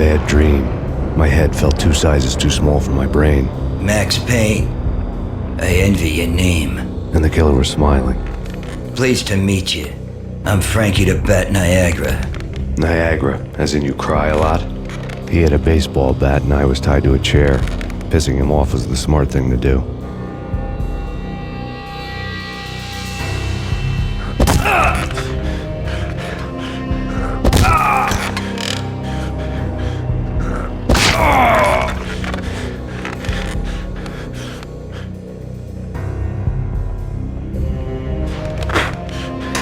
bad dream. My head felt 2 sizes too small for my brain. Max Payne. I envy your name. And the killer was smiling. Pleased to meet you. I'm Frankie the Bat Niagara. Niagara, as in you cry a lot? He had a baseball bat and I was tied to a chair. Pissing him off was the smart thing to do.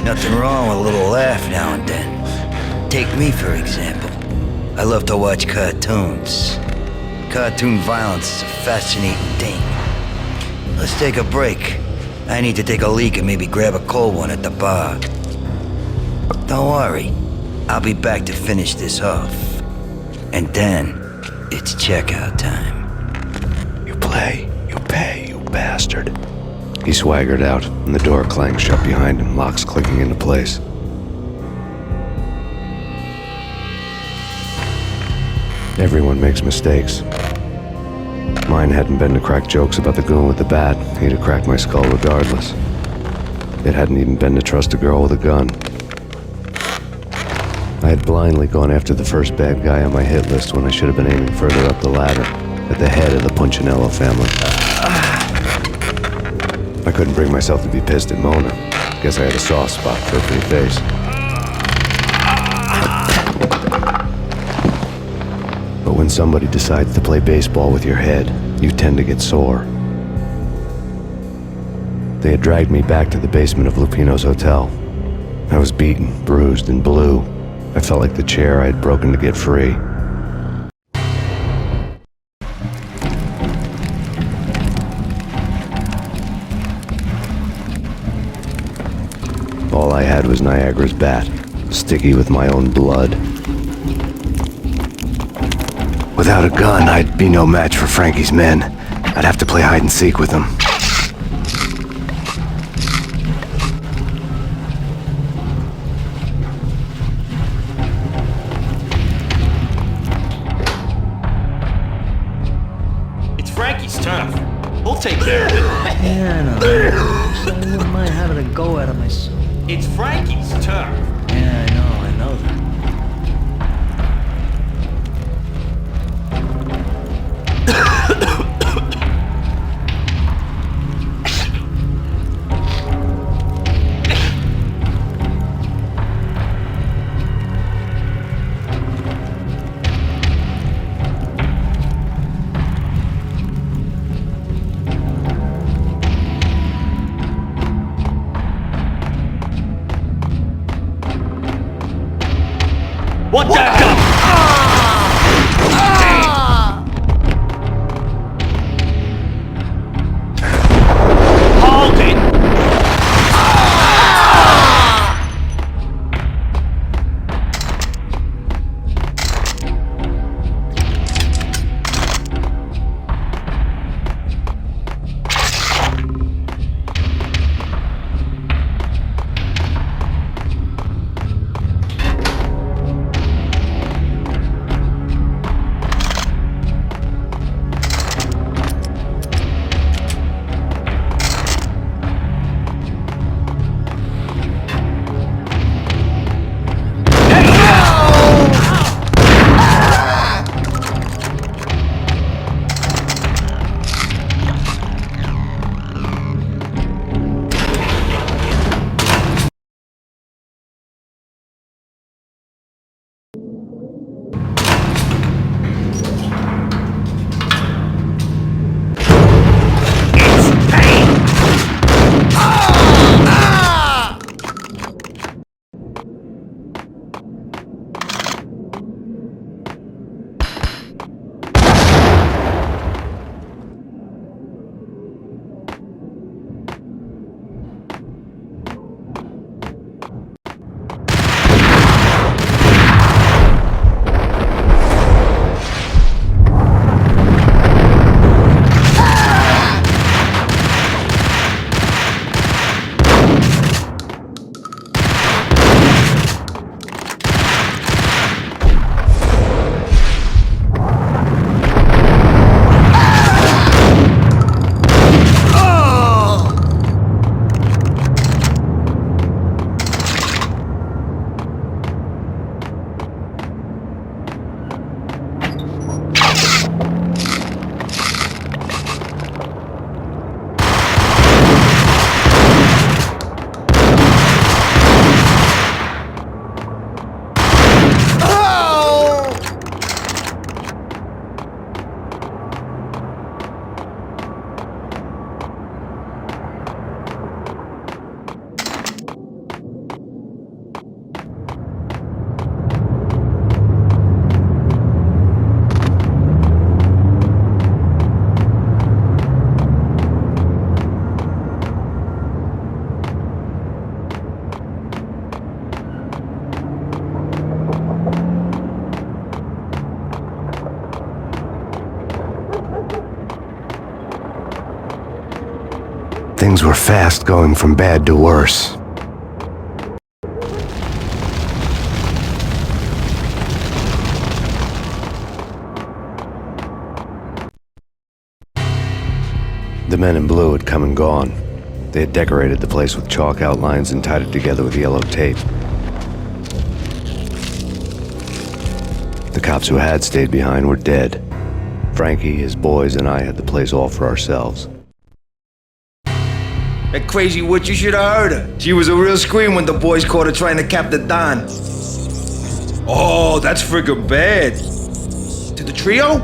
Nothing wrong with a little laugh now and then. Take me, for example. I love to watch cartoons. Cartoon violence is a fascinating thing. Let's take a break. I need to take a leak and maybe grab a cold one at the bar. Don't worry. I'll be back to finish this off. And then, it's checkout time. You play, you pay, you bastard. He swaggered out, and the door clanged shut behind him, locks clicking into place. Everyone makes mistakes. Mine hadn't been to crack jokes about the goon with the bat. He'd have cracked my skull regardless. It hadn't even been to trust a girl with a gun. I had blindly gone after the first bad guy on my hit list when I should have been aiming further up the ladder, at the head of the Punchinello family. I couldn't bring myself to be pissed at Mona. Guess I had a soft spot for her pretty face. But when somebody decides to play baseball with your head, you tend to get sore. They had dragged me back to the basement of Lupino's hotel. I was beaten, bruised, and blue. I felt like the chair I had broken to get free. All I had was Niagara's bat, sticky with my own blood. Without a gun, I'd be no match for Frankie's men. I'd have to play hide and seek with them. It's Frankie's turf. We'll take care of it. Yeah, I know. So I wouldn't mind having a go at him myself. It's Frankie's turf. Yeah, I know that. Things were fast going from bad to worse. The men in blue had come and gone. They had decorated the place with chalk outlines and tied it together with yellow tape. The cops who had stayed behind were dead. Frankie, his boys, and I had the place all for ourselves. That crazy witch, you should have heard her. She was a real scream when the boys caught her trying to cap the Don. Oh, that's freaking bad. To the trio?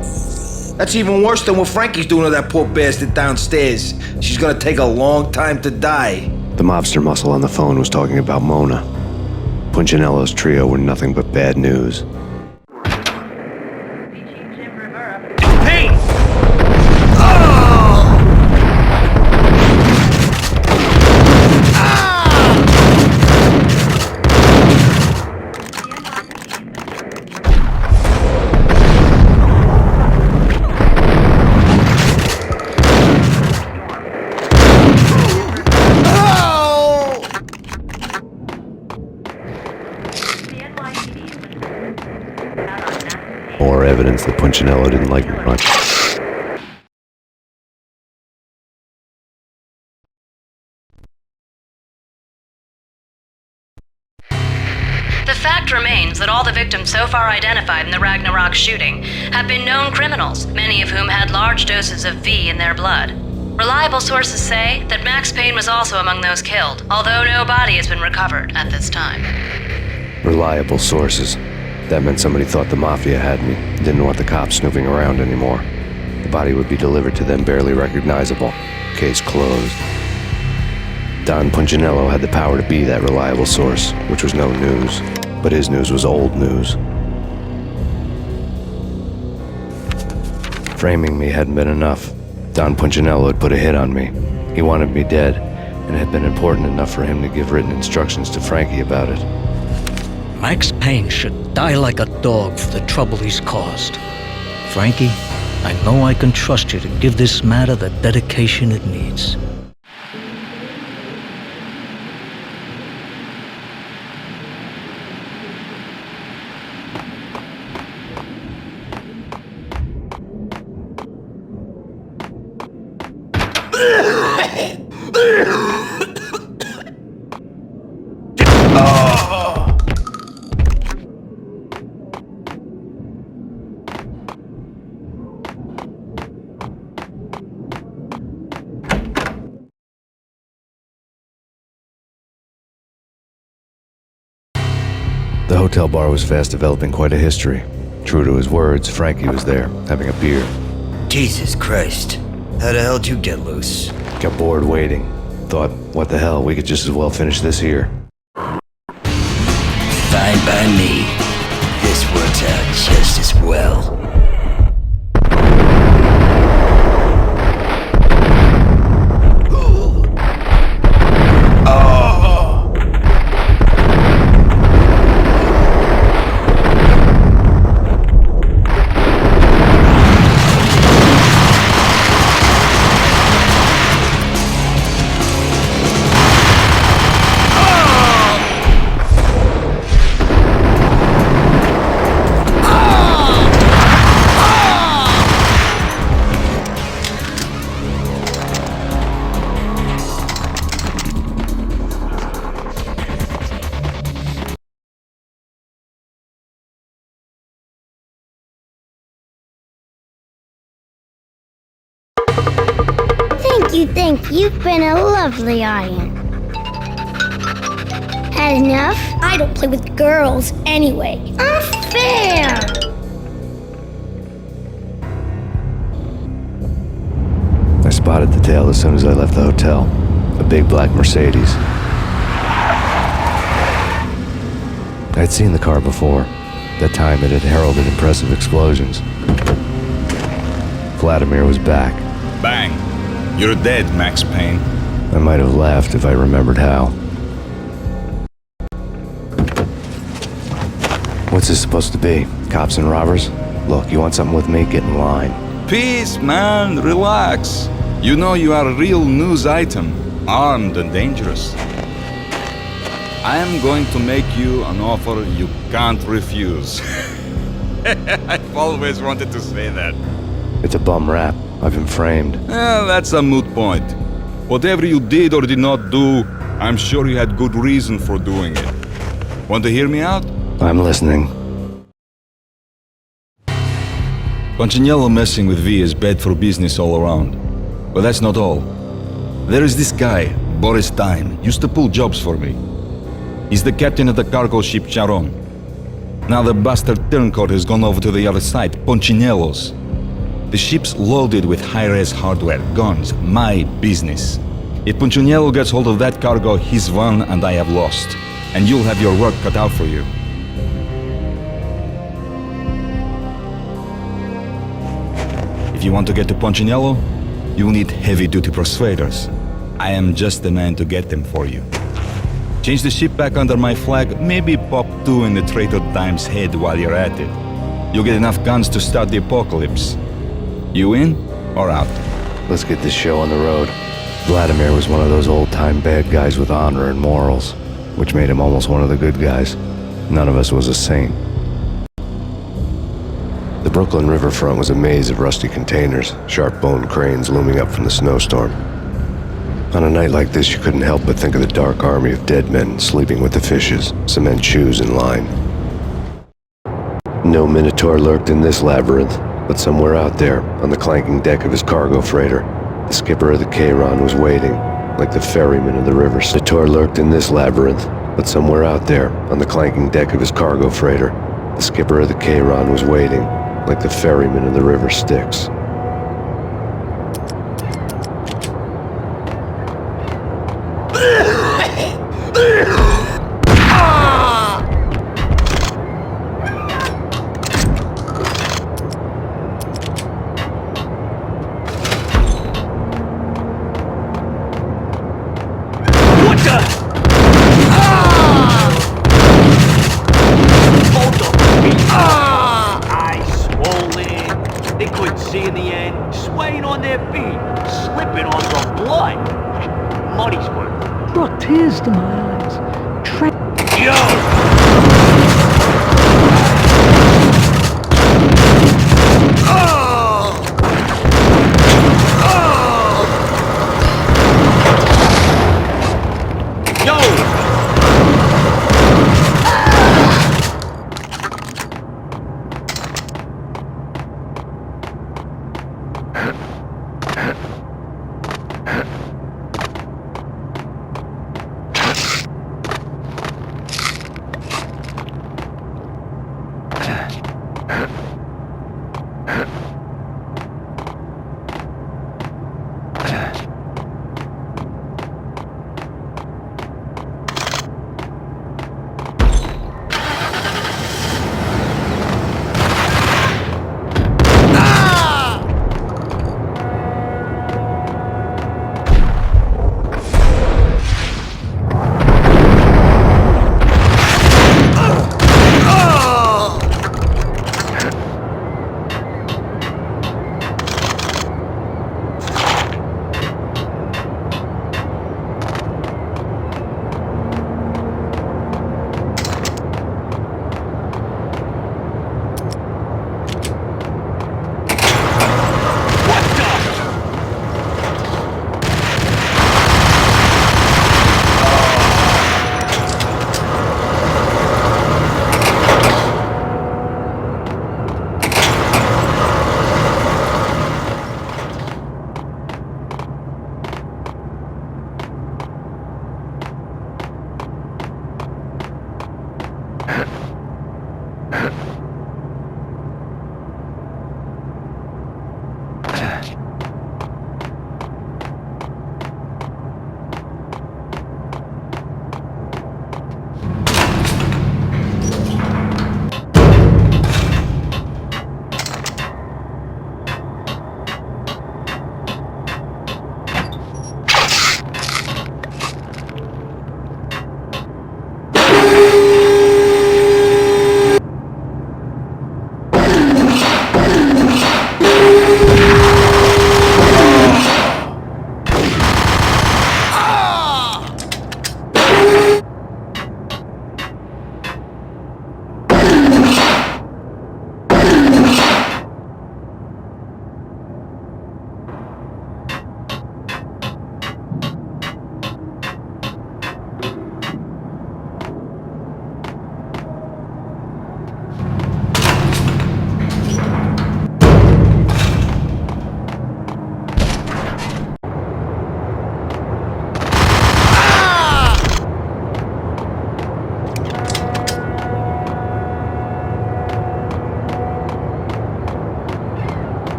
That's even worse than what Frankie's doing to that poor bastard downstairs. She's gonna take a long time to die. The mobster muscle on the phone was talking about Mona. Punchinello's trio were nothing but bad news. Hey! More evidence that Punchinello didn't like me much. The fact remains that all the victims so far identified in the Ragnarok shooting have been known criminals, many of whom had large doses of V in their blood. Reliable sources say that Max Payne was also among those killed, although no body has been recovered at this time. Reliable sources. That meant somebody thought the Mafia had me, didn't want the cops snooping around anymore. The body would be delivered to them barely recognizable. Case closed. Don Punchinello had the power to be that reliable source, which was no news. But his news was old news. Framing me hadn't been enough. Don Punchinello had put a hit on me. He wanted me dead, and it had been important enough for him to give written instructions to Frankie about it. Max Payne should die like a dog for the trouble he's caused. Frankie, I know I can trust you to give this matter the dedication it needs. The hotel bar was fast developing quite a history. True to his words, Frankie was there, having a beer. Jesus Christ. How the hell did you get loose? Got bored waiting. Thought, what the hell, we could just as well finish this here. Fine by me. This works out just as well. Thank you. You've been a lovely iron. Had enough? I don't play with girls anyway. Unfair! I spotted the tail as soon as I left the hotel. A big black Mercedes. I'd seen the car before. That time it had heralded impressive explosions. Vladimir was back. Bang. You're dead, Max Payne. I might have laughed if I remembered how. What's this supposed to be? Cops and robbers? Look, you want something with me? Get in line. Peace, man. Relax. You know you are a real news item. armed and dangerous. I am going to make you an offer you can't refuse. I've always wanted to say that. It's a bum rap. I've been framed. That's a moot point. Whatever you did or did not do, I'm sure you had good reason for doing it. Want to hear me out? I'm listening. Punchinello messing with V is bad for business all around. But that's not all. There is this guy, Boris Time, used to pull jobs for me. He's the captain of the cargo ship Charon. Now the bastard turncoat has gone over to the other side, Punchinello's. The ship's loaded with high-res hardware, guns, my business. If Punchinello gets hold of that cargo, he's won and I have lost. And you'll have your work cut out for you. If you want to get to Punchinello, you'll need heavy-duty persuaders. I am just the man to get them for you. Change the ship back under my flag, maybe pop 2 in the Traitor Time's head while you're at it. You'll get enough guns to start the apocalypse. You in or out? Let's get this show on the road. Vladimir was one of those old-time bad guys with honor and morals, which made him almost one of the good guys. None of us was a saint. The Brooklyn riverfront was a maze of rusty containers, sharp-boned cranes looming up from the snowstorm. On a night like this, you couldn't help but think of the dark army of dead men sleeping with the fishes, cement shoes in line. No Minotaur lurked in this labyrinth, but somewhere out there, on the clanking deck of his cargo freighter, the skipper of the Cheiron was waiting, like the ferryman of the river. Minotaur lurked in this labyrinth, but somewhere out there, on the clanking deck of his cargo freighter, the skipper of the Cheiron was waiting, like the ferryman of the river Styx. Tears to my eyes.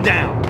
him down!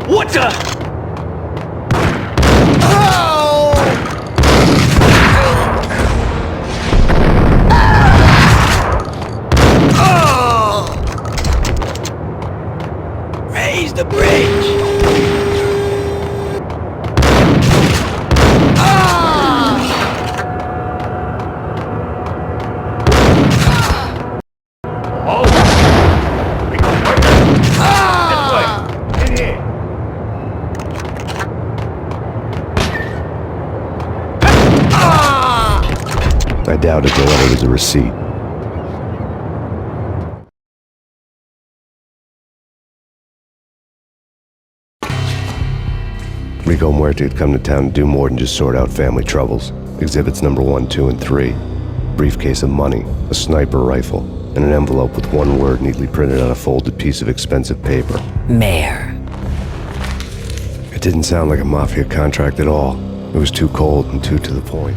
What the? Raise the bridge! I doubted the letter was a receipt. Rico Muerte had come to town to do more than just sort out family troubles. Exhibits number 1, 2, and 3. Briefcase of money, a sniper rifle, and an envelope with one word neatly printed on a folded piece of expensive paper. Mayor. It didn't sound like a mafia contract at all. It was too cold and too to the point.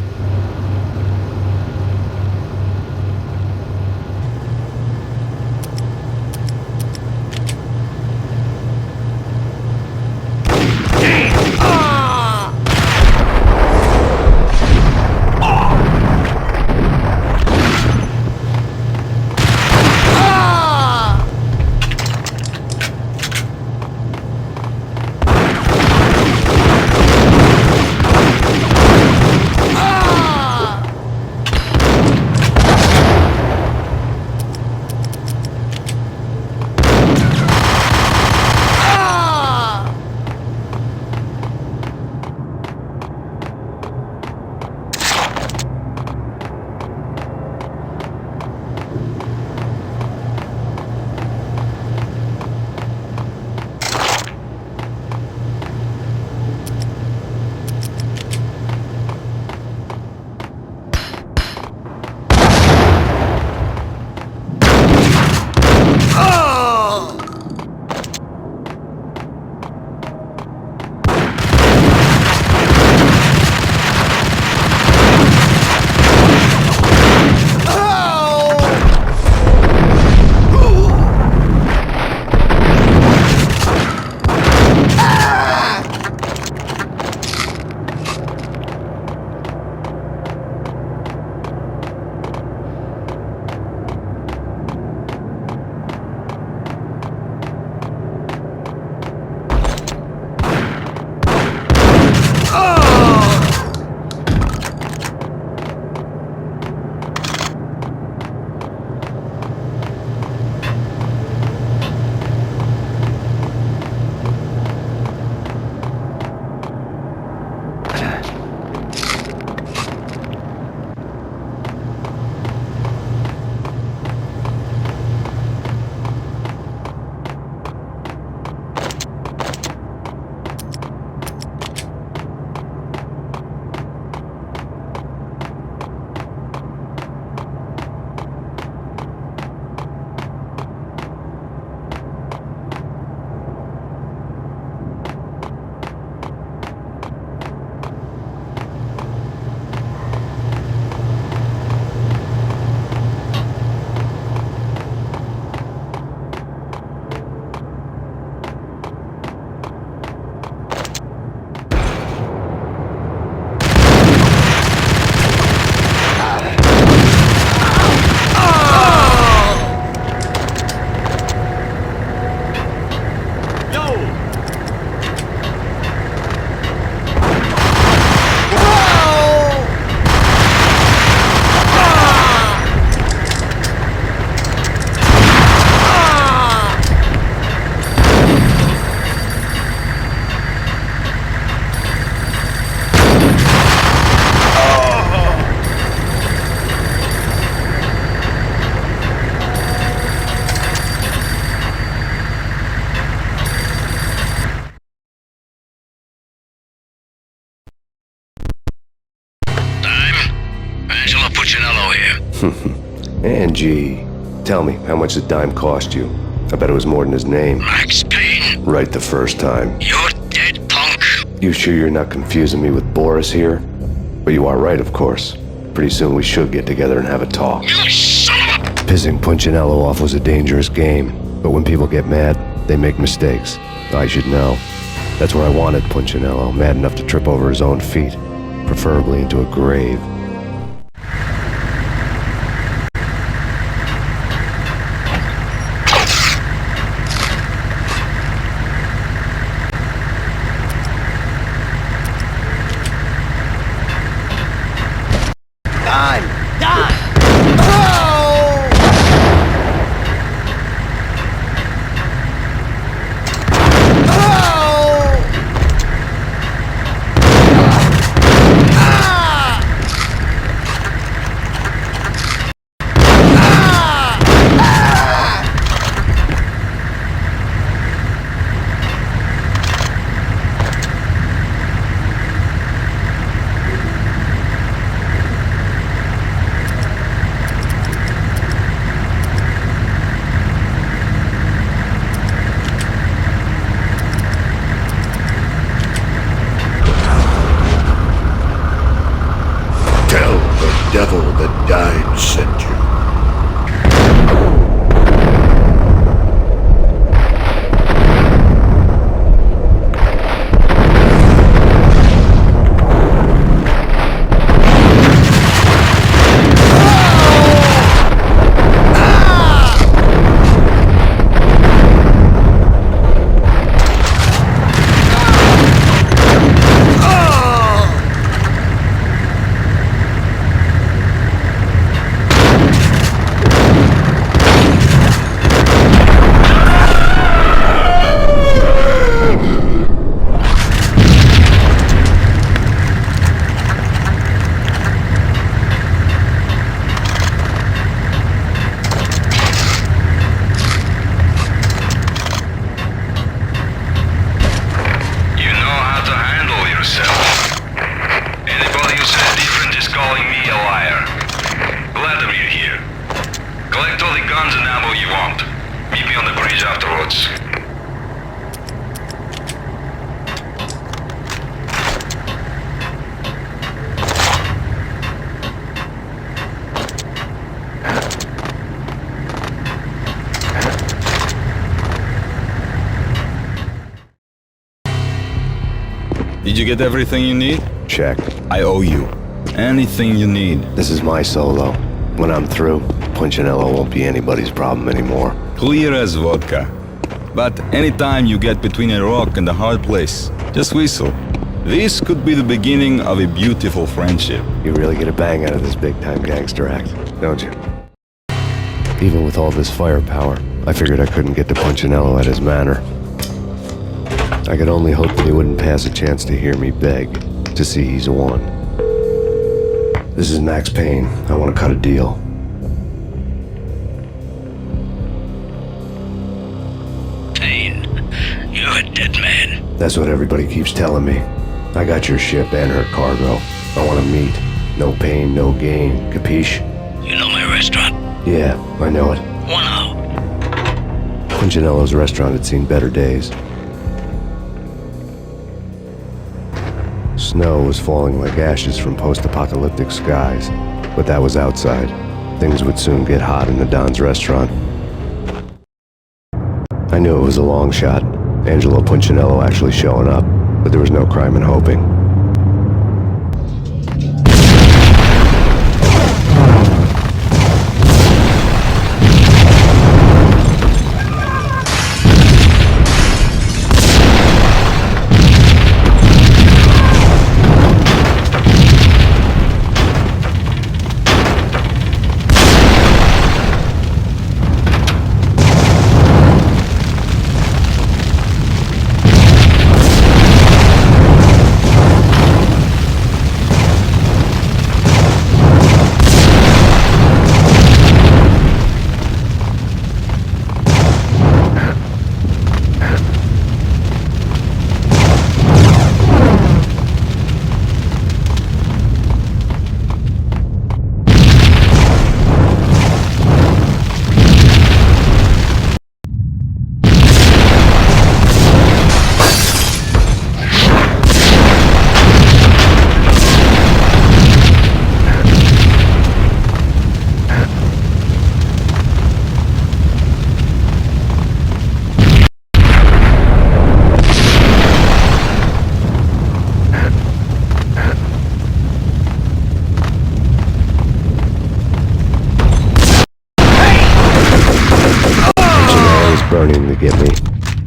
Ah! Angie, tell me, how much did Dime cost you? I bet it was more than his name. Max Payne, Right the first time. you're dead, punk. You sure you're not confusing me with Boris here? But you are right, of course. Pretty soon we should get together and have a talk. You son of a... Pissing Punchinello off was a dangerous game, but when people get mad, they make mistakes. I should know. That's where I wanted Punchinello, mad enough to trip over his own feet, preferably into a grave. devil that died sent you. Did you get everything you need? Check. I owe you. Anything you need. This is my solo. When I'm through, Punchinello won't be anybody's problem anymore. Clear as vodka. But anytime you get between a rock and a hard place, just whistle. This could be the beginning of a beautiful friendship. You really get a bang out of this big-time gangster act, don't you? Even with all this firepower, I figured I couldn't get to Punchinello at his manor. I could only hope that he wouldn't pass a chance to hear me beg, to see he's won. This is Max Payne. I want to cut a deal. Payne, you're a dead man. That's what everybody keeps telling me. I got your ship and her cargo. I want to meet. No pain, no gain. Capiche? You know my restaurant? Yeah, I know it. 1 hour. Punchinello's restaurant had seen better days. Snow was falling like ashes from post-apocalyptic skies, but that was outside. Things would soon get hot in the Don's restaurant. I knew it was a long shot, Angelo Punchinello actually showing up, but there was no crime in hoping. get me.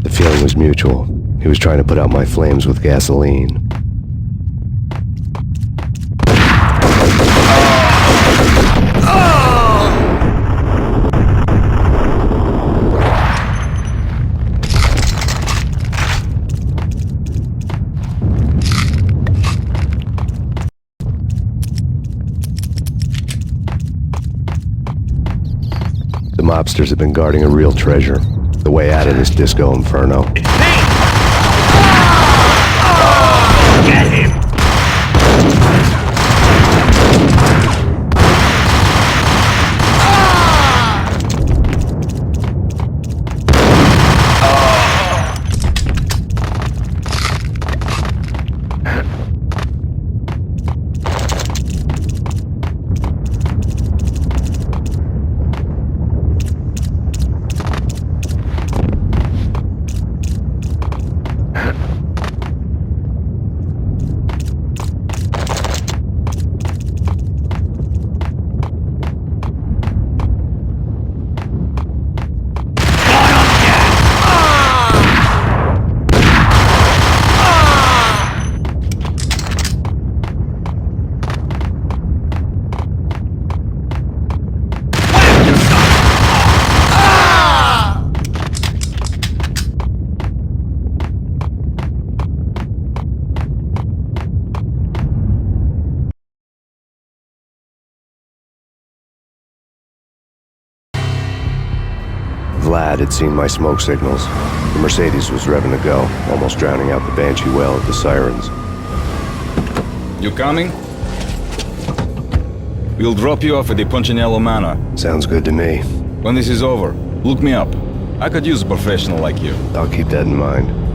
The feeling was mutual. He was trying to put out my flames with gasoline. The mobsters have been guarding a real treasure. The way out of this disco inferno. It's me! Get him! Vlad had seen my smoke signals. The Mercedes was revving to go, almost drowning out the Banshee wail of the sirens. You coming? We'll drop you off at the Punchinello Manor. Sounds good to me. When this is over, look me up. I could use a professional like you. I'll keep that in mind.